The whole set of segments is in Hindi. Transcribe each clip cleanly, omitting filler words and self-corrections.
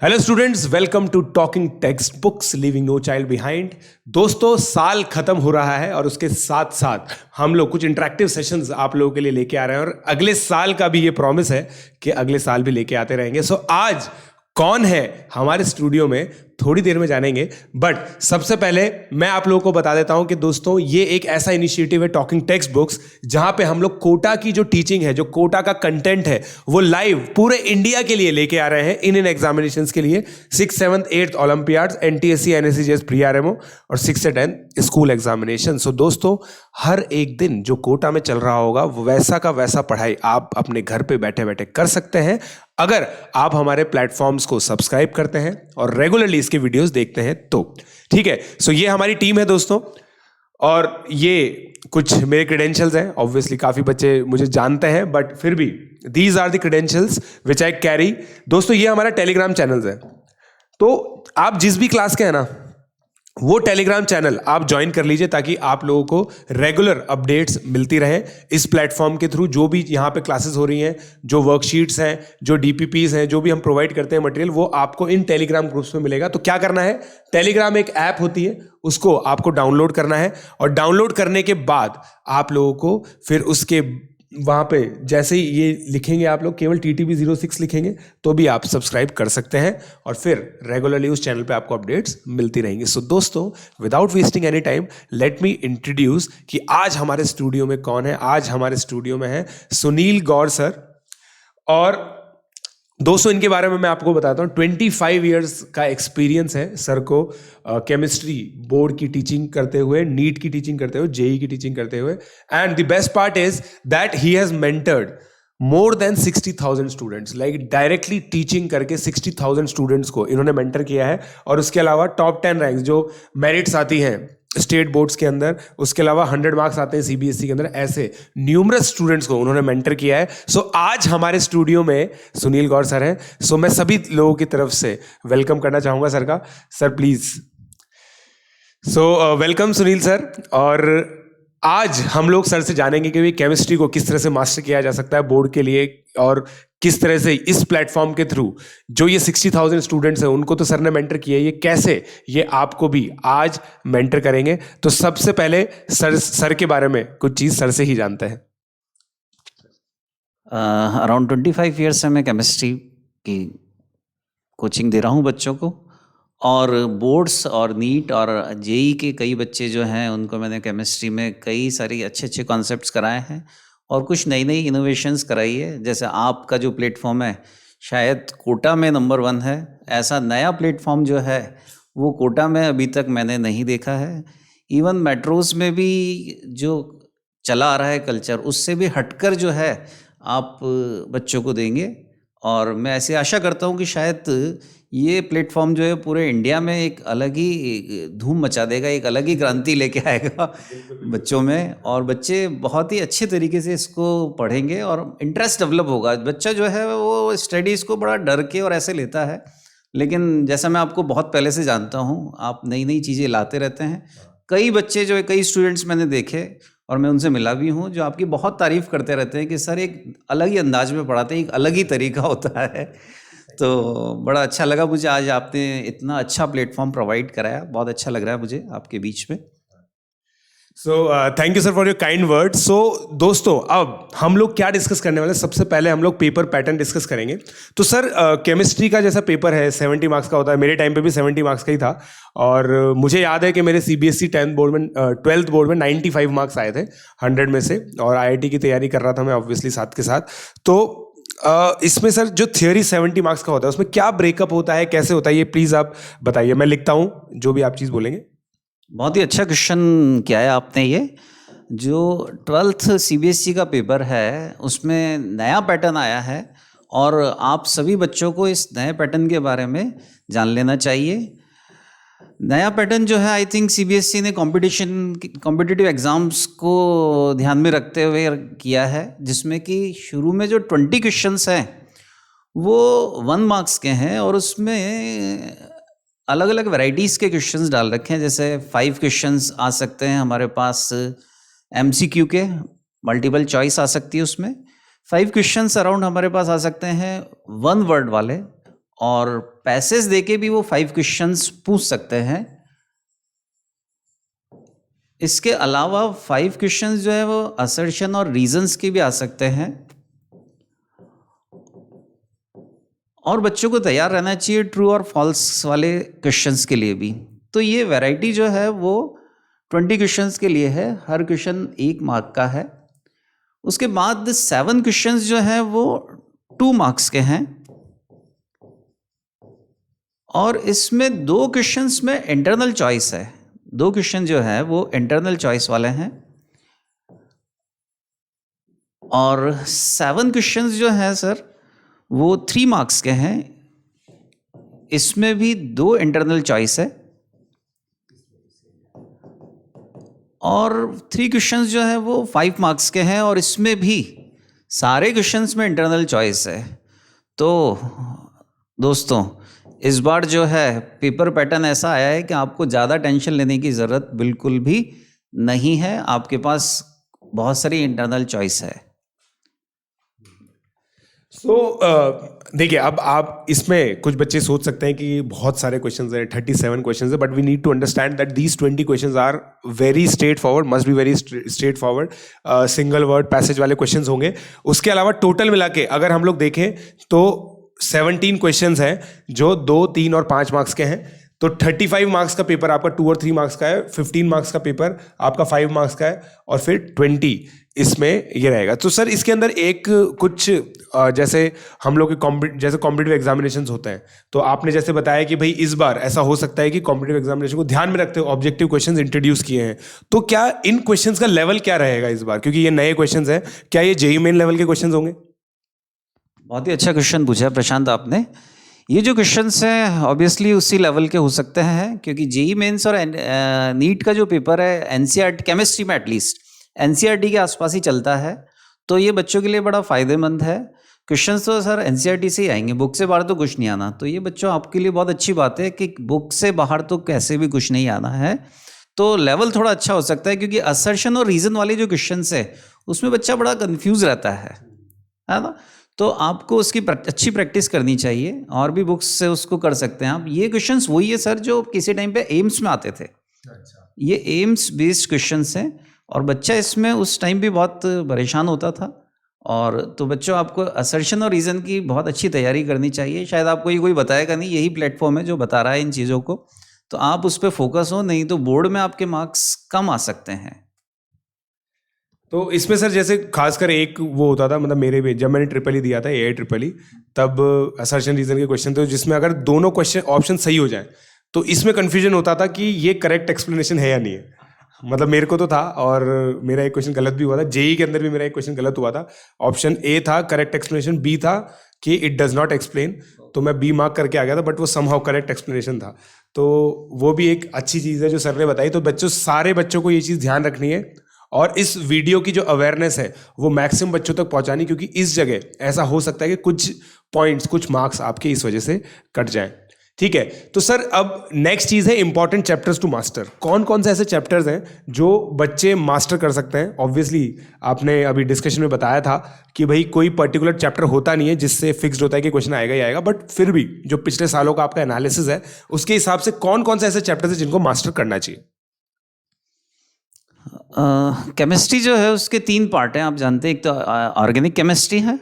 Hello students, welcome to talking text books leaving no child behind. दोस्तों, साल खत्म हो रहा है और उसके साथ साथ हम लोग कुछ इंटरेक्टिव सेशंस आप लोगों के लिए लेके आ रहे हैं और अगले साल का भी ये प्रॉमिस है कि अगले साल भी लेके आते रहेंगे। सो आज कौन है हमारे स्टूडियो में थोड़ी देर में जानेंगे, बट सबसे पहले मैं आप लोगों को बता देता हूं कि दोस्तों ये एक ऐसा इनिशिएटिव है टॉकिंग टेक्स्ट बुक्स, जहां पे हम लोग कोटा की जो टीचिंग है, जो कोटा का कंटेंट है, वो लाइव पूरे इंडिया के लिए लेके आ रहे हैं इन एग्जामिनेशंस के लिए। 6th, 7th, 8th Olympiads, NTSC, NSCJS, pre RMO और 6 से 10 स्कूल एग्जामिनेशन। सो दोस्तों, हर एक दिन जो कोटा में चल रहा होगा वैसा का वैसा पढ़ाई आप अपने घर पे बैठे बैठे कर सकते हैं अगर आप हमारे प्लेटफॉर्म्स को सब्सक्राइब करते हैं और रेगुलरली इसके वीडियोस देखते हैं तो। ठीक है, सो ये हमारी टीम है दोस्तों, और ये कुछ मेरे क्रेडेंशियल्स हैं। ऑब्वियसली काफी बच्चे मुझे जानते हैं, बट फिर भी these are the credentials which I carry. दोस्तों, ये हमारा टेलीग्राम चैनल है, तो आप जिस भी क्लास के हैं ना, वो टेलीग्राम चैनल आप ज्वाइन कर लीजिए ताकि आप लोगों को रेगुलर अपडेट्स मिलती रहे इस प्लेटफॉर्म के थ्रू। जो भी यहाँ पे क्लासेस हो रही हैं, जो वर्कशीट्स हैं, जो DPPs हैं, जो भी हम प्रोवाइड करते हैं मटेरियल, वो आपको इन टेलीग्राम ग्रुप्स में मिलेगा। तो क्या करना है, टेलीग्राम एक ऐप होती है, उसको आपको डाउनलोड करना है और डाउनलोड करने के बाद आप लोगों को फिर उसके वहाँ पे जैसे ही ये लिखेंगे, आप लोग केवल TTB06 लिखेंगे तो भी आप सब्सक्राइब कर सकते हैं और फिर रेगुलरली उस चैनल पे आपको अपडेट्स मिलती रहेंगी। सो दोस्तों, without wasting any time, let me introduce कि आज हमारे स्टूडियो में कौन है। आज हमारे स्टूडियो में है सुनील गौर सर। और दोस्तों, इनके बारे में मैं आपको बताता हूँ। 25 इयर्स का एक्सपीरियंस है सर को केमिस्ट्री बोर्ड की टीचिंग करते हुए, नीट की टीचिंग करते हुए, JEE की टीचिंग करते हुए। And the best part is that he has mentored more than 60,000 students, like directly teaching करके 60,000 स्टूडेंट्स को इन्होंने मेंटर किया है। और उसके अलावा टॉप 10 रैंक्स जो मेरिट्स आती हैं स्टेट बोर्ड्स के अंदर, उसके अलावा 100 मार्क्स आते हैं CBSE के अंदर, ऐसे न्यूमरस स्टूडेंट्स को उन्होंने मेंटर किया है। सो आज हमारे स्टूडियो में सुनील गौर सर हैं। सो मैं सभी लोगों की तरफ से वेलकम करना चाहूंगा सर का। Sir please. So welcome Sunil sir. और आज हम लोग सर से जानेंगे कि केमिस्ट्री को किस तरह से मास्टर किया जा सकता है बोर्ड के लिए, और किस तरह से इस प्लेटफॉर्म के थ्रू जो ये 60,000 स्टूडेंट्स हैं उनको तो सर ने मेंटर किया है, ये कैसे ये आपको भी आज मेंटर करेंगे। तो सबसे पहले सर के बारे में कुछ चीज़ सर से ही जानते हैं। अराउंड 25 ईयर्स से मैं केमिस्ट्री की कोचिंग दे रहा हूँ बच्चों को, और बोर्ड्स और नीट और JEE के कई बच्चे जो हैं उनको मैंने केमिस्ट्री में कई सारी अच्छे अच्छे कॉन्सेप्ट्स कराए हैं और कुछ नई नई इनोवेशंस कराई है। जैसे आपका जो प्लेटफॉर्म है शायद कोटा में नंबर 1 है, ऐसा नया प्लेटफॉर्म जो है वो कोटा में अभी तक मैंने नहीं देखा है। इवन मेट्रोस में भी जो चला आ रहा है कल्चर, उससे भी हटकर जो है आप बच्चों को देंगे। और मैं ऐसे आशा करता हूँ कि शायद ये प्लेटफॉर्म जो है पूरे इंडिया में एक अलग ही धूम मचा देगा, एक अलग ही क्रांति लेके आएगा बच्चों में, और बच्चे बहुत ही अच्छे तरीके से इसको पढ़ेंगे और इंटरेस्ट डेवलप होगा। बच्चा जो है वो स्टडीज़ को बड़ा डर के और ऐसे लेता है, लेकिन जैसा मैं आपको बहुत पहले से जानता हूँ, आप नई नई चीज़ें लाते रहते हैं। कई बच्चे जो है, कई स्टूडेंट्स मैंने देखे और मैं उनसे मिला भी हूँ, जो आपकी बहुत तारीफ़ करते रहते हैं कि सर एक अलग ही अंदाज में पढ़ाते हैं, एक अलग ही तरीका होता है। तो बड़ा अच्छा लगा मुझे, आज आपने इतना अच्छा प्लेटफॉर्म प्रोवाइड कराया, बहुत अच्छा लग रहा है मुझे आपके बीच में। So thank you sir for your kind word. So दोस्तों, अब हम लोग क्या डिस्कस करने वाले हैं, सबसे पहले हम लोग पेपर पैटर्न डिस्कस करेंगे। तो सर, केमिस्ट्री का जैसा पेपर है 70 मार्क्स का होता है, मेरे टाइम पे भी 70 मार्क्स का ही था। और मुझे याद है कि मेरे CBSE 10th बोर्ड में 12th बोर्ड में 95 मार्क्स आए थे 100 में से, और IIT की तैयारी कर रहा था मैं ऑब्वियसली साथ के साथ। तो इसमें सर जो थियोरी 70 मार्क्स का होता है उसमें क्या ब्रेकअप होता है, कैसे होता है, ये प्लीज़ आप बताइए। मैं लिखता हूँ जो भी आप चीज़ बोलेंगे। बहुत ही अच्छा क्वेश्चन किया है आपने। ये जो 12th CBSE का पेपर है उसमें नया पैटर्न आया है और आप सभी बच्चों को इस नए पैटर्न के बारे में जान लेना चाहिए। नया पैटर्न जो है, आई थिंक CBSE ने कॉम्पिटिटिव एग्ज़ाम्स को ध्यान में रखते हुए किया है, जिसमें कि शुरू में जो 20 क्वेश्चंस हैं वो 1 मार्क्स के हैं और उसमें अलग अलग वैरायटीज़ के क्वेश्चंस डाल रखे हैं। जैसे 5 क्वेश्चंस आ सकते हैं हमारे पास MCQ के, मल्टीपल चॉइस आ सकती है उसमें। 5 क्वेश्चंस अराउंड हमारे पास आ सकते हैं 1 वर्ड वाले, और पैसेज देके भी वो 5 क्वेश्चंस पूछ सकते हैं। इसके अलावा 5 क्वेश्चंस जो है वो असर्शन और रीजंस के भी आ सकते हैं, और बच्चों को तैयार रहना चाहिए ट्रू और फॉल्स वाले क्वेश्चंस के लिए भी। तो ये वैरायटी जो है वो 20 क्वेश्चंस के लिए है, हर क्वेश्चन 1 मार्क का है। उसके बाद 7 क्वेश्चंस जो हैं वो 2 मार्क्स के हैं, और इसमें 2 क्वेश्चंस में इंटरनल चॉइस है। 2 क्वेश्चन जो है वो इंटरनल चॉइस वाले हैं, और 7 क्वेश्चंस जो हैं सर वो 3 मार्क्स के हैं। इसमें भी 2 इंटरनल चॉइस है, और 3 क्वेश्चंस जो है वो 5 मार्क्स के हैं, और इसमें भी सारे क्वेश्चंस में इंटरनल चॉइस है। तो दोस्तों, इस बार जो है पेपर पैटर्न ऐसा आया है कि आपको ज़्यादा टेंशन लेने की ज़रूरत बिल्कुल भी नहीं है, आपके पास बहुत सारी इंटरनल चॉइस है। देखिए, अब आप इसमें कुछ बच्चे सोच सकते हैं कि बहुत सारे क्वेश्चंस हैं, 37 क्वेश्चंस है, but we need to understand that these 20 questions are very straightforward, must be very straightforward. Single word passage वाले क्वेश्चंस होंगे। उसके अलावा टोटल मिला के अगर हम लोग देखें तो 17 क्वेश्चंस हैं जो 2, 3 और 5 मार्क्स के हैं। तो 35 मार्क्स का पेपर आपका 2 और 3 मार्क्स का है, 15 मार्क्स का पेपर आपका 5 मार्क्स का है, और फिर 20 इसमें ये रहेगा। तो सर इसके अंदर एक कुछ जैसे हम लोग के जैसे कॉम्पिटिटिव एग्जामिनेशंस होते हैं, तो आपने जैसे बताया कि भाई इस बार ऐसा हो सकता है कि कॉम्पिटिटिव एग्जामिनेशन को ध्यान में रखते हुए ऑब्जेक्टिव क्वेश्चंस इंट्रोड्यूस किए हैं। तो क्या इन क्वेश्चंस का लेवल क्या रहेगा इस बार, क्योंकि ये नए क्वेश्चंस हैं, क्या ये जेईई मेन लेवल के क्वेश्चंस होंगे? बहुत ही अच्छा क्वेश्चन पूछा प्रशांत आपने। ये जो क्वेश्चंस हैं ऑब्वियसली उसी लेवल के हो सकते हैं, क्योंकि जेईई मेंस और नीट का जो पेपर है एनसीईआरटी केमिस्ट्री में एटलीस्ट एनसीईआरटी के आसपास ही चलता है, तो ये बच्चों के लिए बड़ा फ़ायदेमंद है। क्वेश्चंस तो सर एनसीईआरटी से ही आएंगे, बुक से बाहर तो कुछ नहीं आना। तो ये बच्चों आपके लिए बहुत अच्छी बात है कि बुक से बाहर तो कैसे भी कुछ नहीं आना है, तो लेवल थोड़ा अच्छा हो सकता है। क्योंकि असर्शन और रीज़न वाले जो क्वेश्चंस है उसमें बच्चा बड़ा कन्फ्यूज रहता है ना। तो आपको उसकी अच्छी प्रैक्टिस करनी चाहिए, और भी बुक्स से उसको कर सकते हैं आप। ये क्वेश्चंस वही है सर जो किसी टाइम पे एम्स में आते थे। अच्छा। ये एम्स बेस्ड क्वेश्चंस हैं, और बच्चा इसमें उस टाइम भी बहुत परेशान होता था। और तो बच्चों, आपको असर्शन और रीज़न की बहुत अच्छी तैयारी करनी चाहिए। शायद आपको ये कोई बताएगा नहीं, यही प्लेटफॉर्म है जो बता रहा है इन चीज़ों को, तो आप उस पर फोकस हो, नहीं तो बोर्ड में आपके मार्क्स कम आ सकते हैं। तो इसमें सर जैसे खासकर एक वो होता था, मतलब मेरे भी जब मैंने ट्रिपल ई दिया था, AI ट्रिपल ई, तब असर्शन रीजन के क्वेश्चन थे जिसमें अगर दोनों क्वेश्चन ऑप्शन सही हो जाए तो इसमें कन्फ्यूजन होता था कि ये करेक्ट एक्सप्लेनेशन है या नहीं है। मतलब मेरे को तो था, और मेरा एक क्वेश्चन गलत भी हुआ था। जेईई के अंदर भी मेरा एक क्वेश्चन गलत हुआ था। ऑप्शन ए था करेक्ट एक्सप्लेनेशन, बी था कि इट डज नॉट एक्सप्लेन, तो मैं बी मार्क करके आ गया था, बट वो समहाउ करेक्ट एक्सप्लेनेशन था। तो वो भी एक अच्छी चीज़ है जो सर ने बताई। तो बच्चों, सारे बच्चों को ये चीज़ ध्यान रखनी है, और इस वीडियो की जो अवेयरनेस है वो मैक्सिमम बच्चों तक पहुंचानी, क्योंकि इस जगह ऐसा हो सकता है कि कुछ पॉइंट्स, कुछ मार्क्स आपके इस वजह से कट जाएं। ठीक है, तो सर अब नेक्स्ट चीज़ है इंपॉर्टेंट चैप्टर्स टू मास्टर। कौन कौन से ऐसे चैप्टर्स हैं जो बच्चे मास्टर कर सकते हैं? ऑब्वियसली आपने अभी डिस्कशन में बताया था कि भाई कोई पर्टिकुलर चैप्टर होता नहीं है जिससे फिक्स्ड होता है कि क्वेश्चन आएगा ही आएगा, बट फिर भी जो पिछले सालों का आपका एनालिसिस है उसके हिसाब से कौन कौन से ऐसे चैप्टर्स हैं जिनको मास्टर करना चाहिए? केमिस्ट्री जो है उसके 3 पार्ट हैं, आप जानते हैं। एक तो ऑर्गेनिक केमिस्ट्री है,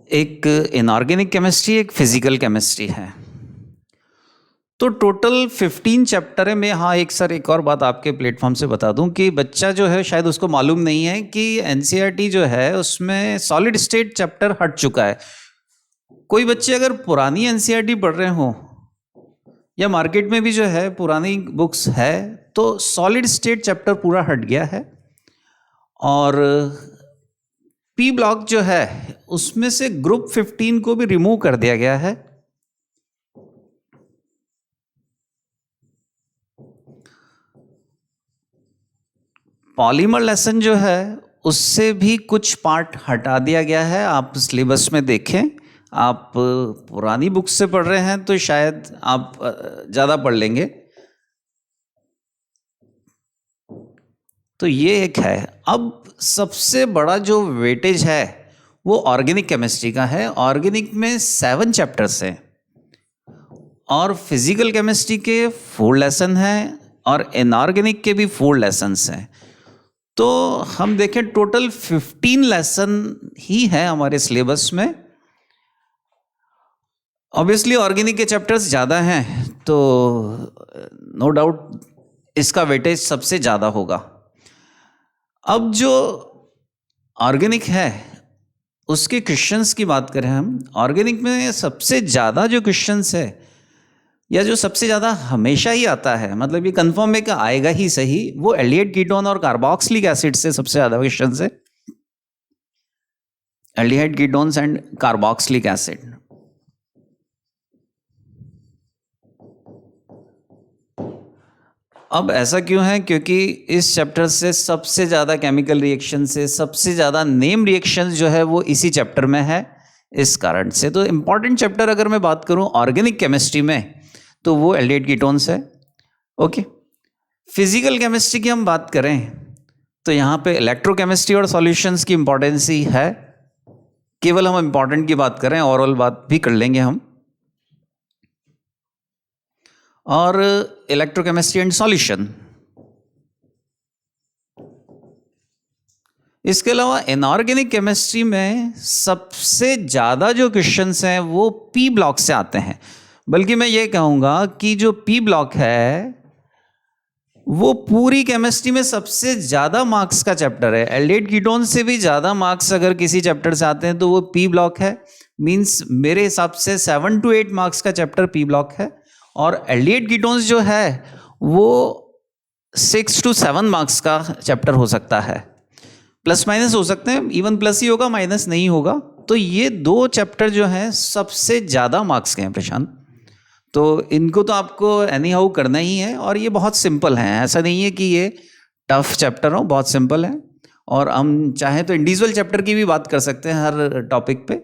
एक इनऑर्गेनिक केमिस्ट्री, एक फिजिकल केमिस्ट्री है। तो टोटल 15 चैप्टर है। मैं हाँ एक और बात आपके प्लेटफॉर्म से बता दूं कि बच्चा जो है शायद उसको मालूम नहीं है कि एनसीईआरटी जो है उसमें सॉलिड स्टेट चैप्टर हट चुका है। कोई बच्चे अगर पुरानी एनसीईआरटी पढ़ रहे हो, या मार्केट में भी जो है पुरानी बुक्स है, तो सॉलिड स्टेट चैप्टर पूरा हट गया है। और पी ब्लॉक जो है उसमें से ग्रुप 15 को भी रिमूव कर दिया गया है। पॉलीमर लेसन जो है उससे भी कुछ पार्ट हटा दिया गया है। आप सिलेबस में देखें, आप पुरानी बुक से पढ़ रहे हैं तो शायद आप ज़्यादा पढ़ लेंगे। तो ये एक है। अब सबसे बड़ा जो वेटेज है वो ऑर्गेनिक केमिस्ट्री का है। ऑर्गेनिक में 7 चैप्टर्स हैं और फिजिकल केमिस्ट्री के 4 लेसन हैं और इनऑर्गेनिक के भी 4 लेसन्स हैं। तो हम देखें टोटल 15 लेसन ही है हमारे सिलेबस में। ऑब्वियसली ऑर्गेनिक के चैप्टर्स ज़्यादा हैं तो नो डाउट इसका वेटेज सबसे ज़्यादा होगा। अब जो ऑर्गेनिक है उसके क्वेश्चंस की बात करें हम, ऑर्गेनिक में सबसे ज़्यादा जो क्वेश्चंस है या जो सबसे ज़्यादा हमेशा ही आता है, मतलब ये कंफर्म है कि आएगा ही सही, वो एल्डिहाइड कीटोन और कार्बोक्सिलिक एसिड से सबसे ज़्यादा क्वेश्चंस है। Aldehyde ketones and carboxylic acid. अब ऐसा क्यों है? क्योंकि इस चैप्टर से सबसे ज़्यादा केमिकल रिएक्शन से सबसे ज़्यादा नेम रिएक्शन जो है वो इसी चैप्टर में है, इस कारण से। तो इम्पॉर्टेंट चैप्टर अगर मैं बात करूं ऑर्गेनिक केमिस्ट्री में तो वो एल्डिहाइड कीटोन्स है। ओके, फिजिकल केमिस्ट्री की हम बात करें तो यहाँ पे इलेक्ट्रोकेमिस्ट्री और सॉल्यूशंस की इंपॉर्टेंस ही है। केवल हम इंपॉर्टेंट की बात करें, ओवरऑल बात भी कर लेंगे हम। और इलेक्ट्रोकेमिस्ट्री एंड सॉल्यूशन। इसके अलावा इनऑर्गेनिक केमिस्ट्री में सबसे ज़्यादा जो क्वेश्चंस हैं वो पी ब्लॉक से आते हैं। बल्कि मैं ये कहूँगा कि जो पी ब्लॉक है वो पूरी केमिस्ट्री में सबसे ज़्यादा मार्क्स का चैप्टर है। एल्डिहाइड कीटोन से भी ज़्यादा मार्क्स अगर किसी चैप्टर से आते हैं तो वो पी ब्लॉक है। मीन्स मेरे हिसाब से 7 to 8 मार्क्स का चैप्टर पी ब्लॉक है। और एल्डिहाइड कीटोन्स जो है वो 6 to 7 मार्क्स का चैप्टर हो सकता है। प्लस माइनस हो सकते हैं, इवन प्लस ही होगा, माइनस नहीं होगा। तो ये 2 चैप्टर जो हैं सबसे ज़्यादा मार्क्स के हैं प्रशांत। तो इनको तो आपको एनी हाउ करना ही है और ये बहुत सिंपल हैं। ऐसा नहीं है कि ये टफ चैप्टर हो, बहुत सिंपल है। और हम चाहें तो इंडिविजुअल चैप्टर की भी बात कर सकते हैं हर टॉपिक पे।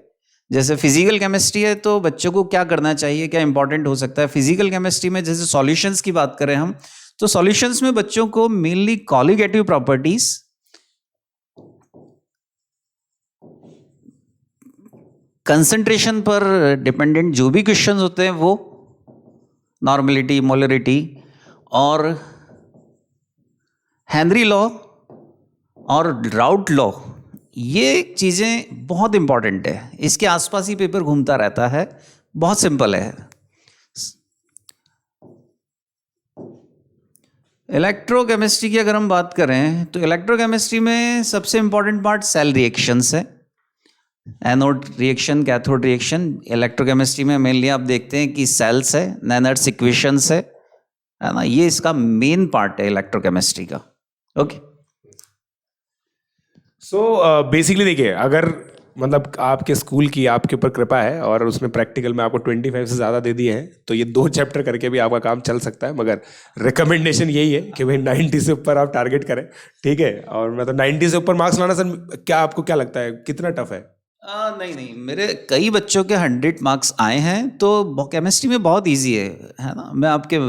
जैसे फिजिकल केमिस्ट्री है तो बच्चों को क्या करना चाहिए, क्या इंपॉर्टेंट हो सकता है फिजिकल केमिस्ट्री में। जैसे सॉल्यूशंस की बात करें हम तो सॉल्यूशंस में बच्चों को मेनली कॉलिगेटिव प्रॉपर्टीज, कंसंट्रेशन पर डिपेंडेंट जो भी क्वेश्चंस होते हैं वो, नॉर्मेलिटी, मोलरिटी और हेनरी लॉ और राउट लॉ, ये चीज़ें बहुत इंपॉर्टेंट है। इसके आसपास ही पेपर घूमता रहता है, बहुत सिंपल है। इलेक्ट्रोकेमिस्ट्री की अगर हम बात करें तो इलेक्ट्रोकेमिस्ट्री में सबसे इंपॉर्टेंट पार्ट सेल रिएक्शंस है। Anode reaction, cathode reaction. Electrochemistry में मेनली आप देखते हैं कि सेल्स है, नैनर्स इक्वेशंस है ना, ये इसका मेन पार्ट है इलेक्ट्रोकेमिस्ट्री का। ओके, सो बेसिकली देखिए, अगर मतलब आपके स्कूल की आपके ऊपर कृपा है और उसमें प्रैक्टिकल में आपको 25 से ज़्यादा दे दिए हैं तो ये 2 चैप्टर करके भी आपका काम चल सकता है। मगर रिकमेंडेशन यही है कि भाई 90 से ऊपर आप टारगेट करें, ठीक है। और मैं तो 90 से ऊपर मार्क्स लाना, सर क्या आपको क्या लगता है कितना टफ है? नहीं, मेरे कई बच्चों के 100 मार्क्स आए हैं तो केमिस्ट्री में बहुत ईजी है ना। मैं आपके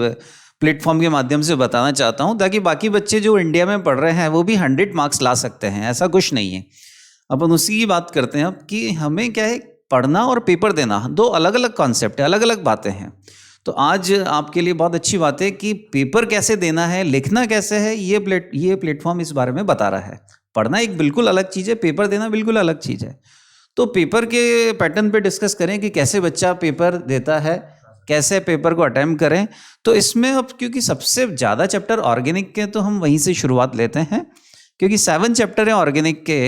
प्लेटफॉर्म के माध्यम से बताना चाहता हूँ ताकि बाकी बच्चे जो इंडिया में पढ़ रहे हैं वो भी 100 मार्क्स ला सकते हैं। ऐसा कुछ नहीं है। अपन उसी की बात करते हैं अब कि हमें क्या है, पढ़ना और पेपर देना 2 अलग अलग कॉन्सेप्ट है, अलग अलग बातें हैं। तो आज आपके लिए बहुत अच्छी बात है कि पेपर कैसे देना है, लिखना कैसे है, ये प्लेटफॉर्म इस बारे में बता रहा है। पढ़ना एक बिल्कुल अलग चीज़ है, पेपर देना बिल्कुल अलग चीज़ है। तो पेपर के पैटर्न पे डिस्कस करें कि कैसे बच्चा पेपर देता है, कैसे पेपर को अटेम्प्ट करें। तो इसमें अब क्योंकि सबसे ज़्यादा चैप्टर ऑर्गेनिक के तो हम वहीं से शुरुआत लेते हैं, क्योंकि 7 चैप्टर हैं ऑर्गेनिक के,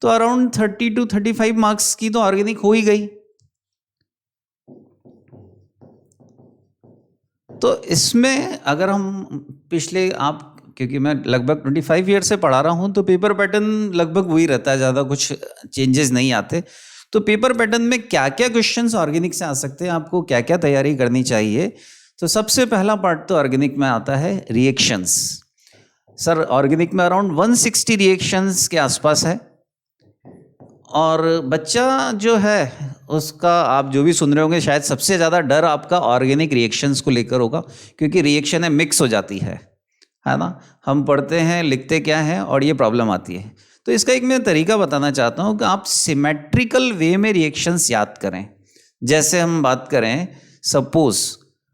तो अराउंड 30 to 35 मार्क्स की तो ऑर्गेनिक हो ही गई। तो इसमें अगर हम पिछले क्योंकि मैं लगभग 25 ईयर से पढ़ा रहा हूँ तो पेपर पैटर्न लगभग वही रहता है, ज़्यादा कुछ चेंजेस नहीं आते। तो पेपर पैटर्न में क्या क्या क्वेश्चंस ऑर्गेनिक से आ सकते हैं, आपको क्या क्या तैयारी करनी चाहिए। तो सबसे पहला पार्ट तो ऑर्गेनिक में आता है रिएक्शंस। सर ऑर्गेनिक में अराउंड 160 रिएक्शंस के आसपास है। और बच्चा जो है उसका, आप जो भी सुन रहे होंगे शायद सबसे ज़्यादा डर आपका ऑर्गेनिक रिएक्शंस को लेकर होगा, क्योंकि रिएक्शन है मिक्स हो जाती है ना। हम पढ़ते हैं, लिखते क्या है और ये प्रॉब्लम आती है। तो इसका एक मैं तरीका बताना चाहता हूँ कि आप सिमेट्रिकल वे में रिएक्शंस याद करें। जैसे हम बात करें, सपोज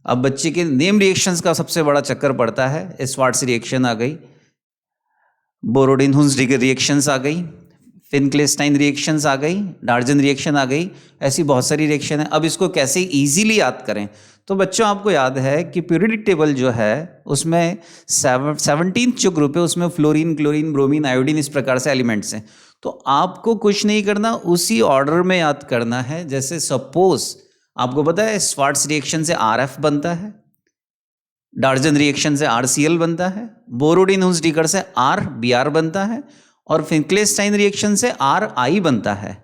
अब बच्चे के नेम रिएक्शंस का सबसे बड़ा चक्कर पड़ता है। स्वार्ट्स रिएक्शन आ गई, बोरोडिन-हुंस रिएक्शंस आ गई, फिनक्लेस्टाइन रिएक्शंस आ गई, डार्जन रिएक्शन आ गई, ऐसी बहुत सारी रिएक्शन है। अब इसको कैसे इजीली याद करें? तो बच्चों आपको याद है कि पीरियोडिक टेबल जो है उसमें 17 जो ग्रुप है उसमें फ्लोरीन, क्लोरीन, ब्रोमीन, आयोडीन, इस प्रकार से एलिमेंट्स हैं। तो आपको कुछ नहीं करना, उसी ऑर्डर में याद करना है। जैसे सपोज आपको पता है स्वार्ट्स रिएक्शन से RF बनता है, डार्जन रिएक्शन से RCl बनता है, बोरोडिन-हुंस से RBr बनता है, और फिनक्लेस्टाइन रिएक्शन से RI बनता है।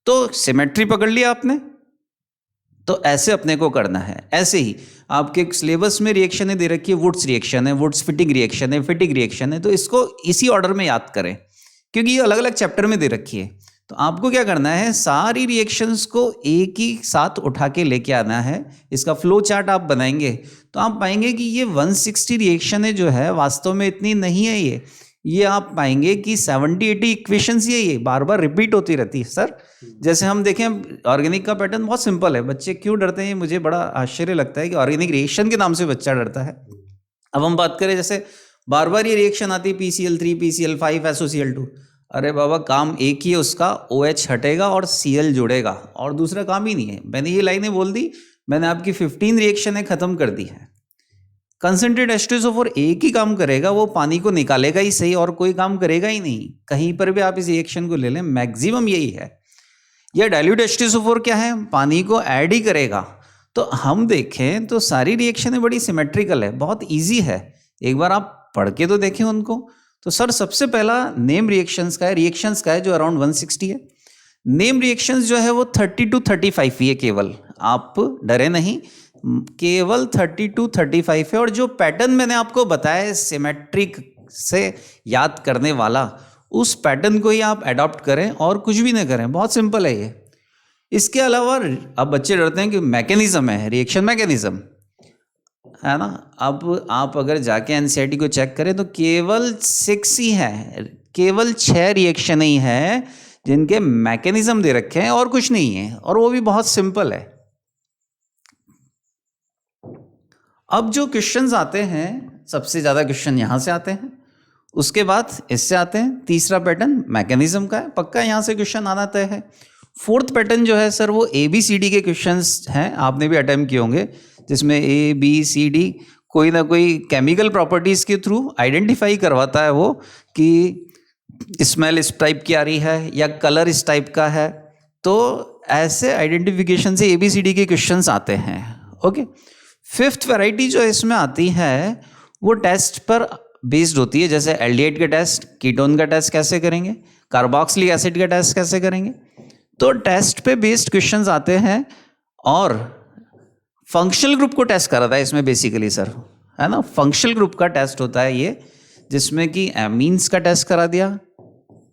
तो सिमेट्री पकड़ लिया आपने। तो ऐसे अपने को करना है। ऐसे ही आपके सिलेबस में रिएक्शनें दे रखी है, वुड्स रिएक्शन है, वुड्स फिटिंग रिएक्शन है, फिटिंग रिएक्शन है, तो इसको इसी ऑर्डर में याद करें क्योंकि ये अलग अलग चैप्टर में दे रखी है। तो आपको क्या करना है, सारी रिएक्शंस को एक ही साथ उठा के लेके आना है। इसका फ्लो चार्ट आप बनाएंगे तो आप पाएंगे कि ये 160 रिएक्शनें जो है वास्तव में इतनी नहीं है। ये आप पाएंगे कि 70-80 इक्वेशंस ये बार बार रिपीट होती रहती है। सर जैसे हम देखें ऑर्गेनिक का पैटर्न बहुत सिंपल है। बच्चे क्यों डरते हैं, मुझे बड़ा आश्चर्य लगता है कि ऑर्गेनिक रिएक्शन के नाम से बच्चा डरता है। अब हम बात करें, जैसे बार बार ये रिएक्शन आती है PCl3, PCl5, SOCl2। अरे बाबा काम एक ही है उसका, OH हटेगा और Cl जुड़ेगा और दूसरा काम ही नहीं है। मैंने ये लाइनें बोल दी, मैंने आपकी 15 रिएक्शनें खत्म कर दी है। कंसंट्रेट H2SO4 एक ही काम करेगा, वो पानी को निकालेगा ही सही और कोई काम करेगा ही नहीं। कहीं पर भी आप इस रिएक्शन को ले लें, मैक्सिमम यही है। यह डाइल्यूट H2SO4 क्या है, पानी को ऐड ही करेगा। तो हम देखें तो सारी रिएक्शनें बड़ी सिमेट्रिकल है, बहुत ईजी है। एक बार आप पढ़ के तो देखें उनको। तो सर सबसे पहला नेम रिएक्शंस का है, रिएक्शंस का है जो अराउंड 160 है। नेम रिएक्शंस जो है वो 30 to 35 ही है केवल, आप डरे नहीं, केवल 30 to 35 है। और जो पैटर्न मैंने आपको बताया सिमेट्रिक से याद करने वाला, उस पैटर्न को ही आप अडॉप्ट करें और कुछ भी नहीं करें, बहुत सिंपल है ये। इसके अलावा अब बच्चे डरते हैं कि मैकेनिज्म है, रिएक्शन मैकेनिज्म है ना। अब आप अगर जाके एनसीईआरटी को चेक करें तो केवल 6 ही है, केवल 6 रिएक्शन ही है जिनके मैकेनिज्म दे रखे हैं और कुछ नहीं है, और वो भी बहुत सिंपल है। अब जो क्वेश्चंस आते हैं, सबसे ज़्यादा क्वेश्चन यहाँ से आते हैं, उसके बाद इससे आते हैं। तीसरा पैटर्न मैकेनिज्म का है, पक्का यहाँ से क्वेश्चन आना तय है। फोर्थ पैटर्न जो है सर वो ABCD के क्वेश्चंस हैं, आपने भी अटेम्प्ट किए होंगे, जिसमें ABCD कोई ना कोई केमिकल प्रॉपर्टीज़ के थ्रू आइडेंटिफाई करवाता है वो कि स्मेल इस टाइप की आ रही है या कलर इस टाइप का है। तो ऐसे आइडेंटिफिकेशन से ABCD के क्वेश्चंस आते हैं। ओके, फिफ्थ वैरायटी जो इसमें आती है वो टेस्ट पर बेस्ड होती है। जैसे एल्डिहाइड का टेस्ट, कीटोन का टेस्ट कैसे करेंगे, कार्बोक्सिलिक एसिड का टेस्ट कैसे करेंगे। तो टेस्ट पे बेस्ड क्वेश्चंस आते हैं। और फंक्शनल ग्रुप को टेस्ट कराता है इसमें बेसिकली सर, है ना। फंक्शनल ग्रुप का टेस्ट होता है ये, जिसमें कि एमीन्स का टेस्ट करा दिया,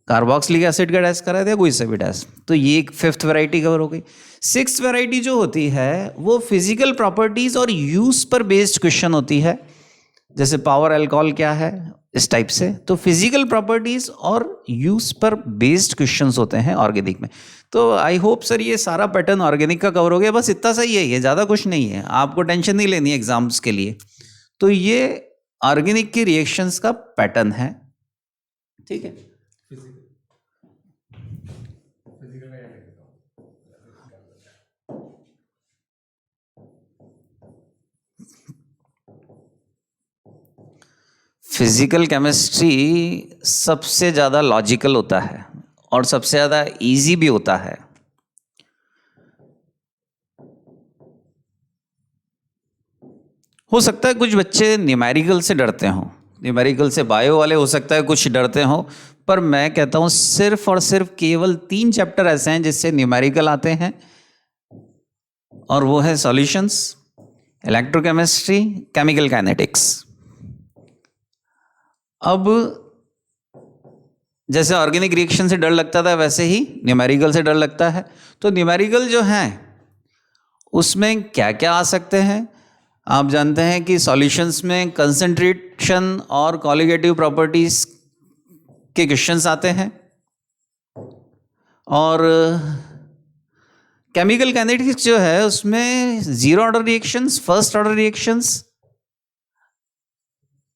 कार्बोक्सिलिक एसिड का टेस्ट करा दिया, कोई सा भी टेस्ट। तो ये एक फिफ्थ वैरायटी कवर हो गई। सिक्स्थ वैरायटी जो होती है वो फिजिकल प्रॉपर्टीज और यूज पर बेस्ड क्वेश्चन होती है। जैसे पावर अल्कोहल क्या है, इस टाइप से। तो फिजिकल प्रॉपर्टीज और यूज पर बेस्ड क्वेश्चंस होते हैं ऑर्गेनिक में। तो आई होप सर ये सारा पैटर्न ऑर्गेनिक का कवर हो गया। बस इतना सही है, ये ज़्यादा कुछ नहीं है, आपको टेंशन नहीं लेनी एग्जाम्स के लिए। तो ये ऑर्गेनिक के रिएक्शंस का पैटर्न है, ठीक है। फिजिकल केमिस्ट्री सबसे ज़्यादा लॉजिकल होता है और सबसे ज़्यादा इजी भी होता है। हो सकता है कुछ बच्चे न्यूमेरिकल से डरते हों, न्यूमेरिकल से बायो वाले हो सकता है कुछ डरते हों, पर मैं कहता हूँ सिर्फ और सिर्फ केवल 3 चैप्टर ऐसे हैं जिससे न्यूमेरिकल आते हैं, और वो है सॉल्यूशंस, इलेक्ट्रोकेमिस्ट्री, केमिकल काइनेटिक्स। अब जैसे ऑर्गेनिक रिएक्शन से डर लगता था वैसे ही न्यूमेरिकल से डर लगता है। तो न्यूमेरिकल जो है उसमें क्या क्या आ सकते हैं, आप जानते हैं कि सॉल्यूशंस में कंसंट्रेशन और कॉलिगेटिव प्रॉपर्टीज के क्वेश्चंस आते हैं, और केमिकल काइनेटिक्स जो है उसमें zero order reactions, first order reactions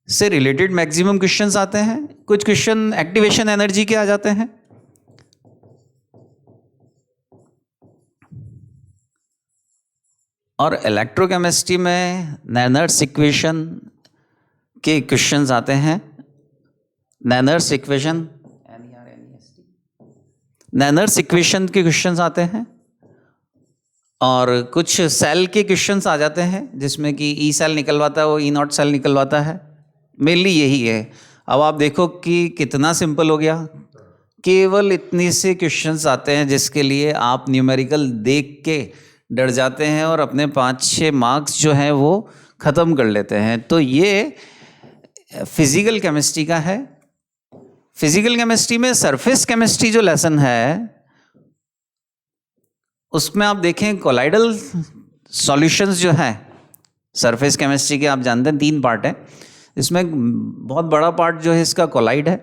से रिलेटेड मैक्सिमम क्वेश्चंस आते हैं। कुछ क्वेश्चन एक्टिवेशन एनर्जी के आ जाते हैं। और इलेक्ट्रोकेमिस्ट्री में नैनर्स इक्वेशन के क्वेश्चंस आते हैं। नैनर्स इक्वेशन के क्वेश्चंस आते हैं। और कुछ सेल के क्वेश्चंस आ जाते हैं जिसमें कि ई सेल निकलवाता है, वो ई नॉट सेल निकलवाता है। मेनली यही है। अब आप देखो कि कितना सिंपल हो गया। केवल इतनी से क्वेश्चंस आते हैं जिसके लिए आप न्यूमेरिकल देख के डर जाते हैं और अपने 5-6 मार्क्स जो हैं वो ख़त्म कर लेते हैं। तो ये फिजिकल केमिस्ट्री का है। फिजिकल केमिस्ट्री में सरफेस केमिस्ट्री जो लेसन है उसमें आप देखें कोलाइडल सॉल्यूशंस जो है सरफेस केमिस्ट्री के, आप जानते हैं 3 पार्ट है। इसमें बहुत बड़ा पार्ट जो है इसका कोलाइड है।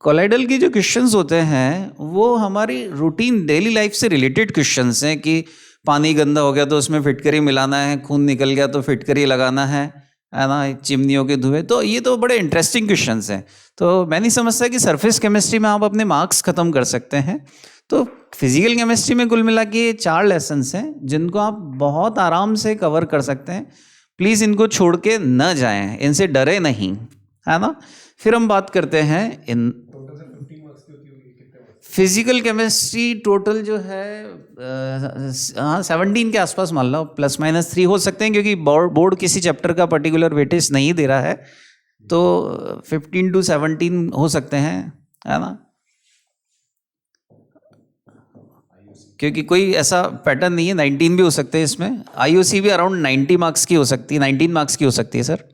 कोलाइडल की जो क्वेश्चंस होते हैं वो हमारी रूटीन डेली लाइफ से रिलेटेड क्वेश्चंस हैं कि पानी गंदा हो गया तो उसमें फिटकरी मिलाना है, खून निकल गया तो फिटकरी लगाना है ना, चिमनियों के धुएं। तो ये तो बड़े इंटरेस्टिंग क्वेश्चंस हैं। तो मैं नहीं समझता कि सरफेस केमिस्ट्री में आप अपने मार्क्स ख़त्म कर सकते हैं। तो फिजिकल केमिस्ट्री में कुल मिला के 4 लेसन्स हैं जिनको आप बहुत आराम से कवर कर सकते हैं। प्लीज़ इनको छोड़ के न जाएं, इनसे डरे नहीं, है ना। फिर हम बात करते हैं इन फिजिकल केमिस्ट्री टोटल जो है 17 के आसपास मान लो, ±3 हो सकते हैं क्योंकि बोर्ड किसी चैप्टर का पर्टिकुलर वेटेज नहीं दे रहा है। तो 15 to 17 हो सकते हैं, है ना, क्योंकि कोई ऐसा पैटर्न नहीं है। 19 भी हो सकते हैं इसमें। IOC भी अराउंड 90 मार्क्स की हो सकती है, 19 मार्क्स की हो सकती है सर।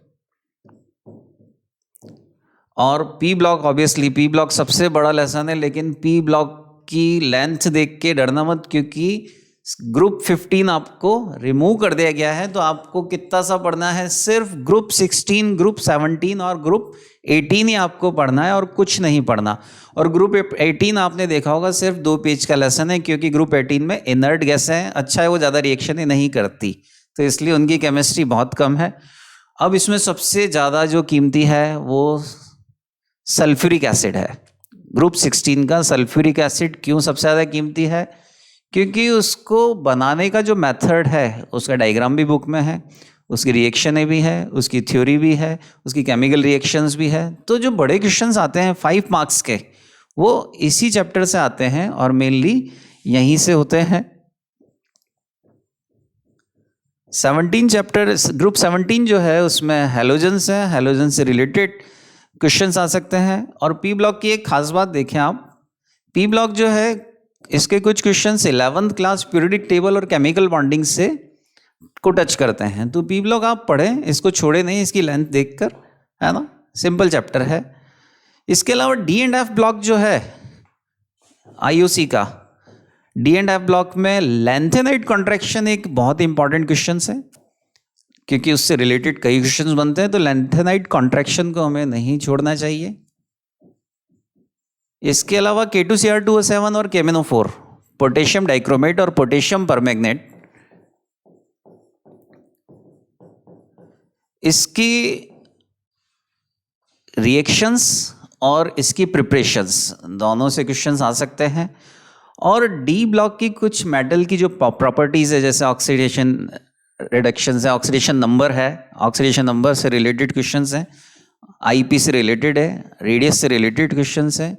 और P block, obviously P block सबसे बड़ा लेसन है, लेकिन पी ब्लॉक की लेंथ देख के डरना मत, क्योंकि ग्रुप 15 आपको रिमूव कर दिया गया है। तो आपको कितना सा पढ़ना है, सिर्फ ग्रुप 16, ग्रुप 17 और ग्रुप 18 ही आपको पढ़ना है और कुछ नहीं पढ़ना। और ग्रुप 18 आपने देखा होगा सिर्फ 2 पेज का लेसन है, क्योंकि ग्रुप 18 में इनर्ट गैस है, अच्छा है वो ज़्यादा रिएक्शन ही नहीं करती, तो इसलिए उनकी केमिस्ट्री बहुत कम है। अब इसमें सबसे ज़्यादा जो कीमती है वो सल्फ्यूरिक एसिड है। ग्रुप 16 का सल्फ्यूरिक एसिड क्यों सबसे ज़्यादा कीमती है? क्योंकि उसको बनाने का जो मेथड है उसका डायग्राम भी बुक में है, उसकी रिएक्शनें भी है, उसकी थ्योरी भी है, उसकी केमिकल रिएक्शंस भी है। तो जो बड़े क्वेश्चंस आते हैं 5 मार्क्स के, वो इसी चैप्टर से आते हैं और मेनली यहीं से होते हैं। 17 चैप्टर, ग्रुप 17 जो है उसमें हैलोजन्स है, हैलोजन से रिलेटेड क्वेश्चंस आ सकते हैं। और पी ब्लॉक की एक खास बात देखें आप, पी ब्लॉक जो है इसके कुछ questions 11th class periodic table और केमिकल बॉन्डिंग से को टच करते हैं। तो पी ब्लॉक आप पढ़ें, इसको छोड़े नहीं इसकी लेंथ देखकर, है ना, सिंपल चैप्टर है। इसके अलावा डी एंड एफ ब्लॉक जो है IOC का, डी एंड एफ ब्लॉक में लेंथेनाइट कॉन्ट्रैक्शन एक बहुत इंपॉर्टेंट क्वेश्चन है, क्योंकि उससे रिलेटेड कई क्वेश्चंस बनते हैं। तो लेंथेनाइट कॉन्ट्रैक्शन को हमें नहीं छोड़ना चाहिए। इसके अलावा K2Cr2O7 और KMnO4, पोटेशियम डाइक्रोमेट और पोटेशियम परमैंगनेट, इसकी रिएक्शंस और इसकी प्रिपरेशंस दोनों से क्वेश्चंस आ सकते हैं। और डी ब्लॉक की कुछ मेटल की जो प्रॉपर्टीज है, जैसे ऑक्सीडेशन रिडक्शन है, ऑक्सीडेशन नंबर है, ऑक्सीडेशन नंबर से रिलेटेड क्वेश्चंस हैं, IP से रिलेटेड है, रेडियस से रिलेटेड क्वेश्चंस हैं।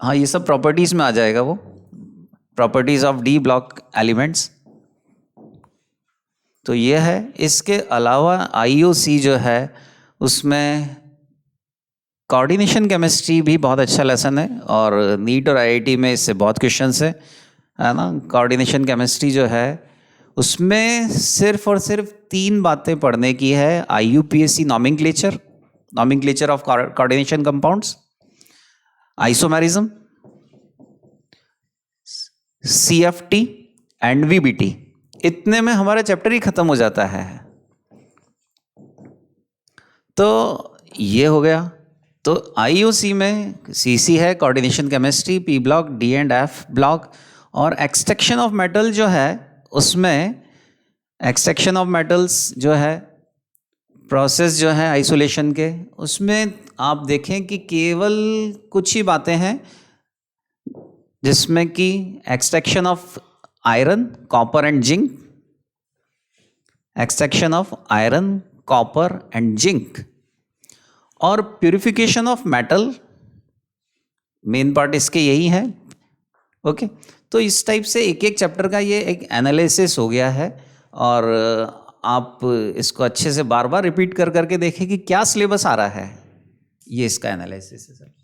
हाँ, ये सब प्रॉपर्टीज में आ जाएगा, वो properties of D block elements. तो ये है। इसके अलावा IOC जो है उसमें कोऑर्डिनेशन केमिस्ट्री भी बहुत अच्छा लेसन है, और नीट और IIT में इससे बहुत क्वेश्चंस है ना। कोऑर्डिनेशन केमिस्ट्री जो है उसमें सिर्फ और सिर्फ 3 बातें पढ़ने की है। IUPAC nomenclature, nomenclature of coordination compounds, isomerism, CFT and VBT। इतने में हमारा चैप्टर ही खत्म हो जाता है। तो ये हो गया। तो IOC में CC है coordination chemistry, P block, D and F block, और एक्सट्रैक्शन ऑफ मेटल जो है उसमें एक्सट्रैक्शन ऑफ मेटल्स जो है प्रोसेस जो है आइसोलेशन के, उसमें आप देखें कि केवल कुछ ही बातें हैं जिसमें कि extraction of iron, copper and zinc, extraction of iron, copper and zinc, और purification of metal, main part इसके यही है। ओके, तो इस टाइप से एक एक चैप्टर का ये एक एनालिसिस हो गया है, और आप इसको अच्छे से बार बार रिपीट कर करके देखें कि क्या सिलेबस आ रहा है, ये इसका एनालिसिस है सर।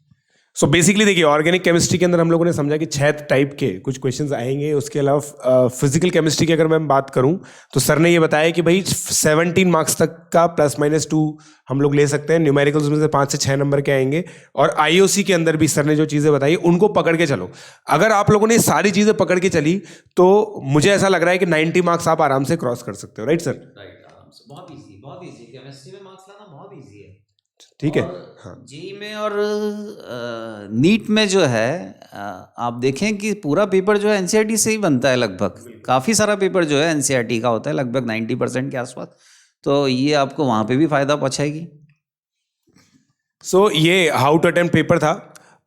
सो बेसिकली देखिए, ऑर्गेनिक केमिस्ट्री के अंदर हम लोगों ने समझा कि 6 टाइप के कुछ क्वेश्चंस आएंगे। उसके अलावा फिजिकल केमिस्ट्री की अगर मैं बात करूं तो सर ने ये बताया कि भाई 17 मार्क्स तक का ±2 हम लोग ले सकते हैं। न्यूमेरिकल्स में से 5 से 6 नंबर के आएंगे, और IOC के अंदर भी सर ने जो चीज़ें बताई उनको पकड़ के चलो। अगर आप लोगों ने ये सारी चीज़ें पकड़ के चली तो मुझे ऐसा लग रहा है कि 90 मार्क्स आप आराम से क्रॉस कर सकते हो। Right sir? राइट, आराम से, बहुत इजी केमिस्ट्री में मार्क्स लाना बहुत इजी है। ठीक है। हाँ, जेई में और नीट में जो है आप देखें कि पूरा पेपर जो है NCERT से ही बनता है लगभग। काफ़ी सारा पेपर जो है NCERT का होता है, लगभग 90% के आसपास, तो ये आपको वहाँ पे भी फ़ायदा पहुँचाएगी। सो ये हाउ टू अटेम्प्ट पेपर था।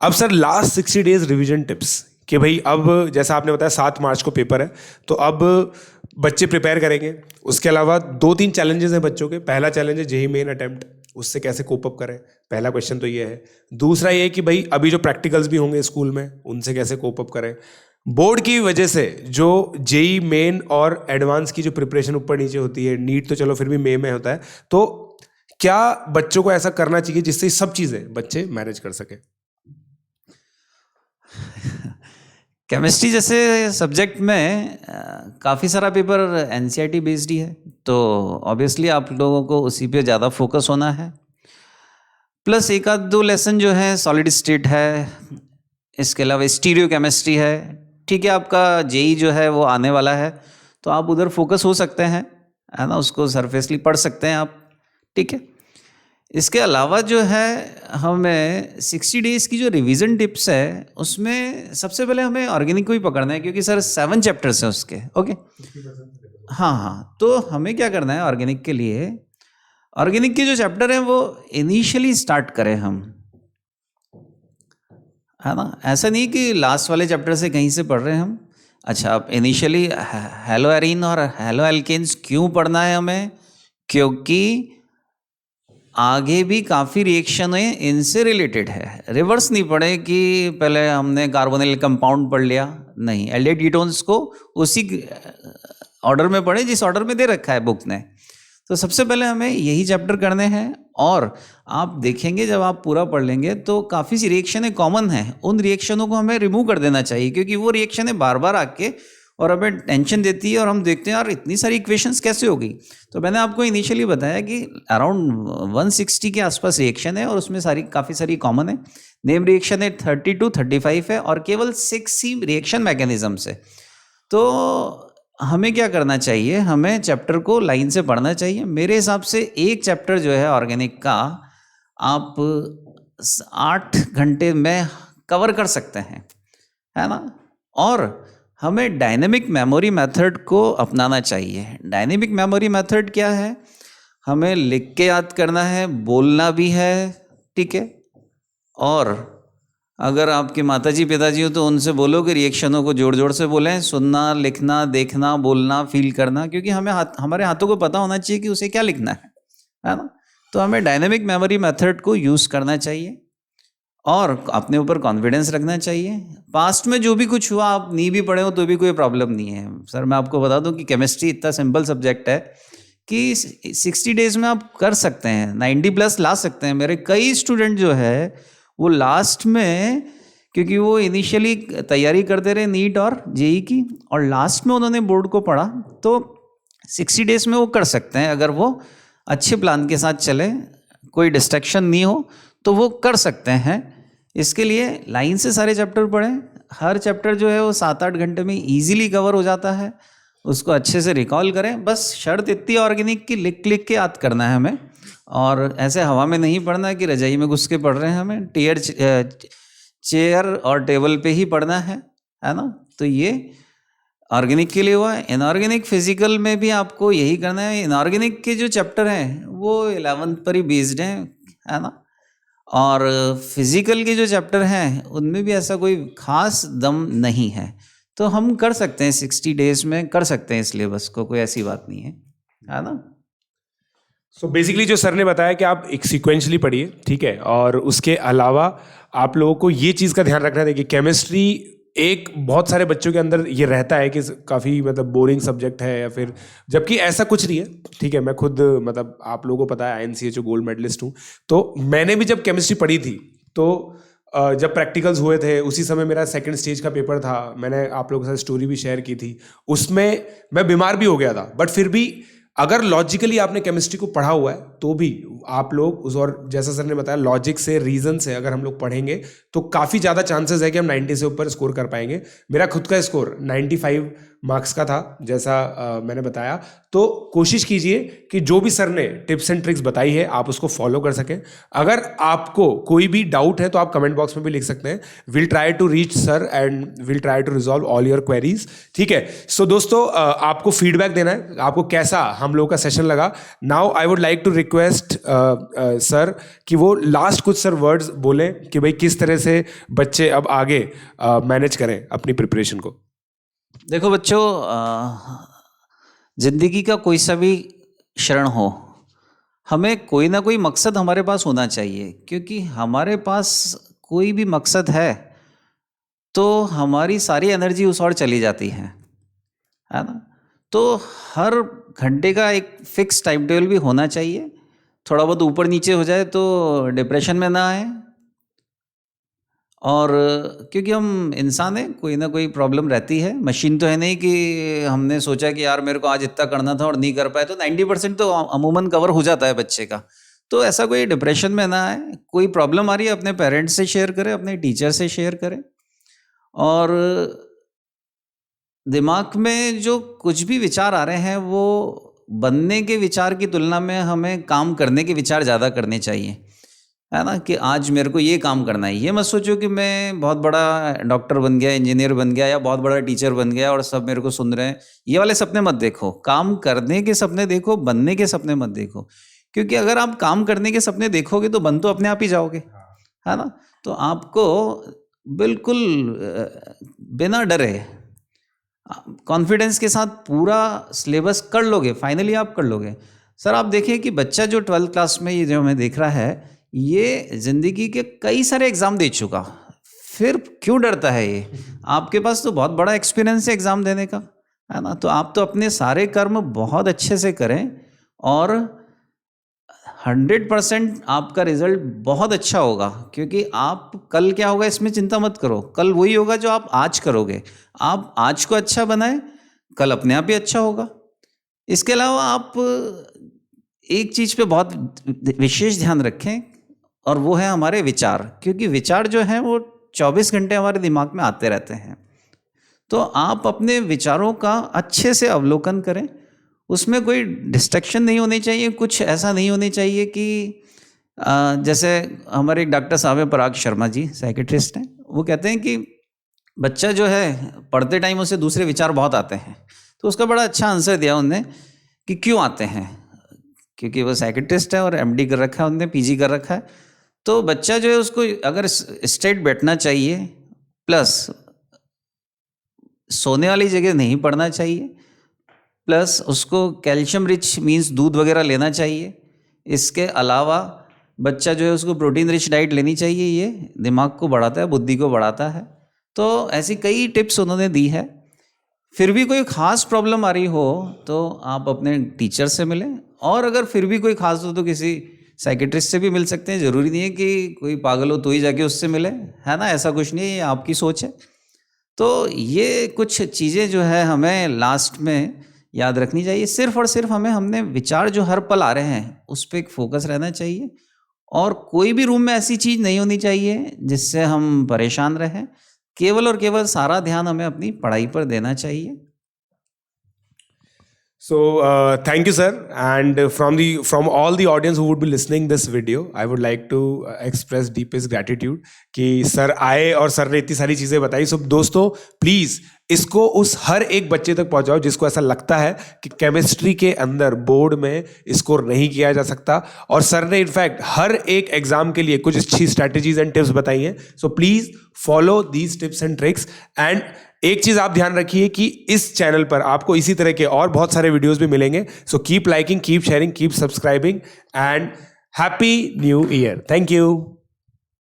अब sir last 60 days revision tips, कि भाई अब जैसा आपने बताया 7 मार्च को पेपर है, तो अब बच्चे प्रिपेयर करेंगे। उसके अलावा 2-3 चैलेंजेस हैं बच्चों के। पहला चैलेंज है जेईई मेन अटेम्प्ट, उससे कैसे कोप अप करें, पहला क्वेश्चन तो ये है। दूसरा ये कि भाई अभी जो प्रैक्टिकल्स भी होंगे स्कूल में, उनसे कैसे कोप अप करें। बोर्ड की वजह से जो जेईई मेन और एडवांस की जो प्रिपरेशन ऊपर नीचे होती है, नीट तो चलो फिर भी मई में होता है, तो क्या बच्चों को ऐसा करना चाहिए जिससे सब चीज़ें बच्चे मैनेज कर सकें? केमिस्ट्री जैसे सब्जेक्ट में काफ़ी सारा पेपर NCERT बेस्ड ही है, तो ऑब्वियसली आप लोगों को उसी पे ज़्यादा फोकस होना है। प्लस 1-2 लेसन जो है सॉलिड स्टेट है, इसके अलावा स्टीरियो केमिस्ट्री है। ठीक है, आपका जेई जो है वो आने वाला है, तो आप उधर फोकस हो सकते हैं, है ना, उसको सरफेसली पढ़ सकते हैं आप। ठीक है, इसके अलावा जो है हमें 60 डेज़ की जो रिवीजन टिप्स है उसमें सबसे पहले हमें ऑर्गेनिक को ही पकड़ना है, क्योंकि सर 7 चैप्टर्स हैं उसके। ओके, हाँ, तो हमें क्या करना है ऑर्गेनिक के लिए, ऑर्गेनिक के जो चैप्टर हैं वो इनिशियली स्टार्ट करें हम, है ना। ऐसा नहीं कि लास्ट वाले चैप्टर से कहीं से पढ़ रहे हैं हम। अच्छा, आप इनिशियली हेलो एरीन और हेलो एल्केन्स क्यों पढ़ना है हमें? क्योंकि आगे भी काफ़ी रिएक्शन है, इनसे रिलेटेड है। रिवर्स नहीं पढ़े कि पहले हमने कार्बोनिल कंपाउंड पढ़ लिया, नहीं, एल्डिहाइड कीटोन्स को उसी ऑर्डर में पढ़े जिस ऑर्डर में दे रखा है बुक ने। तो सबसे पहले हमें यही चैप्टर करने हैं, और आप देखेंगे जब आप पूरा पढ़ लेंगे तो काफ़ी सी रिएक्शनें कॉमन हैं, उन रिएक्शनों को हमें रिमूव कर देना चाहिए, क्योंकि वो रिएक्शनें बार बार आके और हमें टेंशन देती है, और हम देखते हैं यार इतनी सारी इक्वेशंस कैसे हो गई। तो मैंने आपको इनिशियली बताया कि अराउंड 160 के आसपास रिएक्शन है, और उसमें काफ़ी सारी कॉमन है। नेम रिएक्शन है 30 to 35 है, और केवल 6 ही रिएक्शन मैकेनिज्म्स है। तो हमें क्या करना चाहिए, हमें चैप्टर को लाइन से पढ़ना चाहिए। मेरे हिसाब से एक चैप्टर जो है ऑर्गेनिक का आप 8 घंटे में कवर कर सकते हैं, है ना। और हमें डायनेमिक मेमोरी मेथड को अपनाना चाहिए। डायनेमिक मेमोरी मेथड क्या है? हमें लिख के याद करना है, बोलना भी है, ठीक है। और अगर आपके माताजी पिताजी हो तो उनसे बोलो कि रिएक्शनों को जोड़ जोड़ से बोलें, सुनना, लिखना, देखना, बोलना, फील करना, क्योंकि हमें हमारे हाथों को पता होना चाहिए कि उसे क्या लिखना है ना। तो हमें डायनेमिक मेमोरी मेथड को यूज़ करना चाहिए, और अपने ऊपर कॉन्फिडेंस रखना चाहिए। पास्ट में जो भी कुछ हुआ आप नहीं भी पढ़े हो तो भी कोई प्रॉब्लम नहीं है। सर मैं आपको बता दूं कि केमिस्ट्री इतना सिंपल सब्जेक्ट है कि 60 डेज़ में आप कर सकते हैं, 90+ ला सकते हैं। मेरे कई स्टूडेंट जो है वो लास्ट में, क्योंकि वो इनिशियली तैयारी करते रहे नीट और जेई की, और लास्ट में उन्होंने बोर्ड को पढ़ा, तो 60 डेज़ में वो कर सकते हैं। अगर वो अच्छे प्लान के साथ चले, कोई डिस्ट्रैक्शन नहीं हो, तो वो कर सकते हैं। इसके लिए लाइन से सारे चैप्टर पढ़ें। हर चैप्टर जो है वो 7-8 घंटे में ईजिली कवर हो जाता है, उसको अच्छे से रिकॉल करें। बस शर्त इतनी ऑर्गेनिक की लिख लिख के याद करना है हमें, और ऐसे हवा में नहीं पढ़ना है कि रजाई में घुस के पढ़ रहे हैं। हमें चेयर और टेबल पे ही पढ़ना है ना। तो ये ऑर्गेनिक के लिए हुआ है। इनऑर्गेनिक फिजिकल में भी आपको यही करना है। इनऑर्गेनिक के जो चैप्टर हैं वो 11th पर ही बेस्ड हैं, है ना। और फिजिकल के जो चैप्टर हैं उनमें भी ऐसा कोई खास दम नहीं है, तो हम कर सकते हैं 60 डेज में कर सकते हैं सिलेबस को, कोई ऐसी बात नहीं है ना। सो बेसिकली जो सर ने बताया कि आप एक सीक्वेंशली पढ़िए, ठीक है, और उसके अलावा आप लोगों को ये चीज़ का ध्यान रखना है कि केमिस्ट्री एक बहुत सारे बच्चों के अंदर ये रहता है कि काफ़ी मतलब बोरिंग सब्जेक्ट है, या फिर जबकि ऐसा कुछ नहीं है, ठीक है। मैं खुद मतलब आप लोगों को पता है INCHO गोल्ड मेडलिस्ट हूँ, तो मैंने भी जब केमिस्ट्री पढ़ी थी तो जब प्रैक्टिकल्स हुए थे उसी समय मेरा सेकंड स्टेज का पेपर था, मैंने आप लोगों के साथ स्टोरी भी शेयर की थी। उसमें मैं बीमार भी हो गया था, बट फिर भी अगर लॉजिकली आपने केमिस्ट्री को पढ़ा हुआ है तो भी आप लोग उस, और जैसा सर ने बताया लॉजिक से, रीजन से अगर हम लोग पढ़ेंगे तो काफ़ी ज़्यादा चांसेस है कि हम 90 से ऊपर स्कोर कर पाएंगे। मेरा खुद का स्कोर 95 मार्क्स का था, जैसा मैंने बताया। तो कोशिश कीजिए कि जो भी सर ने टिप्स एंड ट्रिक्स बताई है आप उसको फॉलो कर सकें। अगर आपको कोई भी डाउट है तो आप कमेंट बॉक्स में भी लिख सकते हैं। Will try to reach sir and will try to resolve all your queries, ठीक है। सो दोस्तों, आपको फीडबैक देना है, आपको कैसा हम लोग का सेशन लगा। Now I would like to request sir कि वो लास्ट कुछ सर वर्ड्स बोलें कि भाई किस तरह से बच्चे अब आगे मैनेज करें अपनी प्रिपरेशन को। देखो बच्चों, जिंदगी का कोई सा भी क्षण हो, हमें कोई ना कोई मकसद हमारे पास होना चाहिए, क्योंकि हमारे पास कोई भी मकसद है तो हमारी सारी एनर्जी उस ओर चली जाती है ना। तो हर घंटे का एक फिक्स टाइम टेबल भी होना चाहिए। थोड़ा बहुत ऊपर नीचे हो जाए तो डिप्रेशन में ना आए, और क्योंकि हम इंसान हैं, कोई ना कोई प्रॉब्लम रहती है। मशीन तो है नहीं कि हमने सोचा कि यार मेरे को आज इतना करना था और नहीं कर पाए, तो 90% तो अमूमन कवर हो जाता है बच्चे का। तो ऐसा कोई डिप्रेशन में ना आए। कोई प्रॉब्लम आ रही है अपने पेरेंट्स से शेयर करें, अपने टीचर से शेयर करें, और दिमाग में जो कुछ भी विचार आ रहे हैं वो बनने के विचार की तुलना में हमें काम करने के विचार ज़्यादा करने चाहिए, है ना। कि आज मेरे को ये काम करना है। ये मत सोचो कि मैं बहुत बड़ा डॉक्टर बन गया, इंजीनियर बन गया, या बहुत बड़ा टीचर बन गया और सब मेरे को सुन रहे हैं। ये वाले सपने मत देखो। काम करने के सपने देखो, बनने के सपने मत देखो। क्योंकि अगर आप काम करने के सपने देखोगे तो बन तो अपने आप ही जाओगे, है ना। तो आपको बिल्कुल बिना डरे, कॉन्फिडेंस के साथ पूरा सिलेबस कर लोगे, फाइनली आप कर लोगे। सर आप देखिए कि बच्चा जो 12th क्लास में ये जो हमें देख रहा है, ये ज़िंदगी के कई सारे एग्ज़ाम दे चुका, फिर क्यों डरता है ये? आपके पास तो बहुत बड़ा एक्सपीरियंस है एग्ज़ाम देने का, है ना। तो आप तो अपने सारे कर्म बहुत अच्छे से करें और 100% आपका रिजल्ट बहुत अच्छा होगा। क्योंकि आप कल क्या होगा इसमें चिंता मत करो, कल वही होगा जो आप आज करोगे। आप आज को अच्छा बनाएं, कल अपने आप ही अच्छा होगा। इसके अलावा आप एक चीज़ पे बहुत विशेष ध्यान रखें, और वो है हमारे विचार। क्योंकि विचार जो हैं वो 24 घंटे हमारे दिमाग में आते रहते हैं। तो आप अपने विचारों का अच्छे से अवलोकन करें, उसमें कोई डिस्ट्रैक्शन नहीं होनी चाहिए। कुछ ऐसा नहीं होनी चाहिए कि जैसे हमारे एक डॉक्टर साहब हैं, पराग शर्मा जी, साइकेट्रिस्ट हैं, वो कहते हैं कि बच्चा जो है पढ़ते टाइम उसे दूसरे विचार बहुत आते हैं। तो उसका बड़ा अच्छा आंसर दिया उनने कि क्यों आते हैं। क्योंकि वो साइकेट्रिस्ट है और MD कर रखा है, उनने PG कर रखा है। तो बच्चा जो है उसको अगर स्ट्रेट बैठना चाहिए, प्लस सोने वाली जगह नहीं पड़ना चाहिए, प्लस उसको कैल्शियम रिच मीन्स दूध वगैरह लेना चाहिए। इसके अलावा बच्चा जो है उसको प्रोटीन रिच डाइट लेनी चाहिए। ये दिमाग को बढ़ाता है, बुद्धि को बढ़ाता है। तो ऐसी कई टिप्स उन्होंने दी है। फिर भी कोई ख़ास प्रॉब्लम आ रही हो तो आप अपने टीचर से मिलें, और अगर फिर भी कोई ख़ास हो तो किसी साइकेट्रिस्ट से भी मिल सकते हैं। ज़रूरी नहीं है कि कोई पागल हो तो ही जाके उससे मिले, है ना। ऐसा कुछ नहीं है, ये आपकी सोच है। तो ये कुछ चीज़ें जो है हमें लास्ट में याद रखनी चाहिए। सिर्फ और सिर्फ हमने विचार जो हर पल आ रहे हैं उस पर एक फोकस रहना चाहिए, और कोई भी रूम में ऐसी चीज़ नहीं होनी चाहिए जिससे हम परेशान रहें। केवल और केवल सारा ध्यान हमें अपनी पढ़ाई पर देना चाहिए। So thank you, sir. And from all the audience who would be listening this video, I would like to express deepest gratitude कि सर आए और सर ने इतनी सारी चीज़ें बताई. So दोस्तों प्लीज़ इसको उस हर एक बच्चे तक पहुंचाओ जिसको ऐसा लगता है कि केमिस्ट्री के अंदर बोर्ड में स्कोर नहीं किया जा सकता. और सर ने इनफैक्ट हर एक एग्जाम के लिए कुछ अच्छी स्ट्रैटेजीज एंड टिप्स बताई हैं. So please follow these tips and tricks. And एक चीज आप ध्यान रखिए कि इस चैनल पर आपको इसी तरह के और बहुत सारे वीडियोस भी मिलेंगे. So keep liking, keep sharing, keep subscribing and happy new year. Thank you.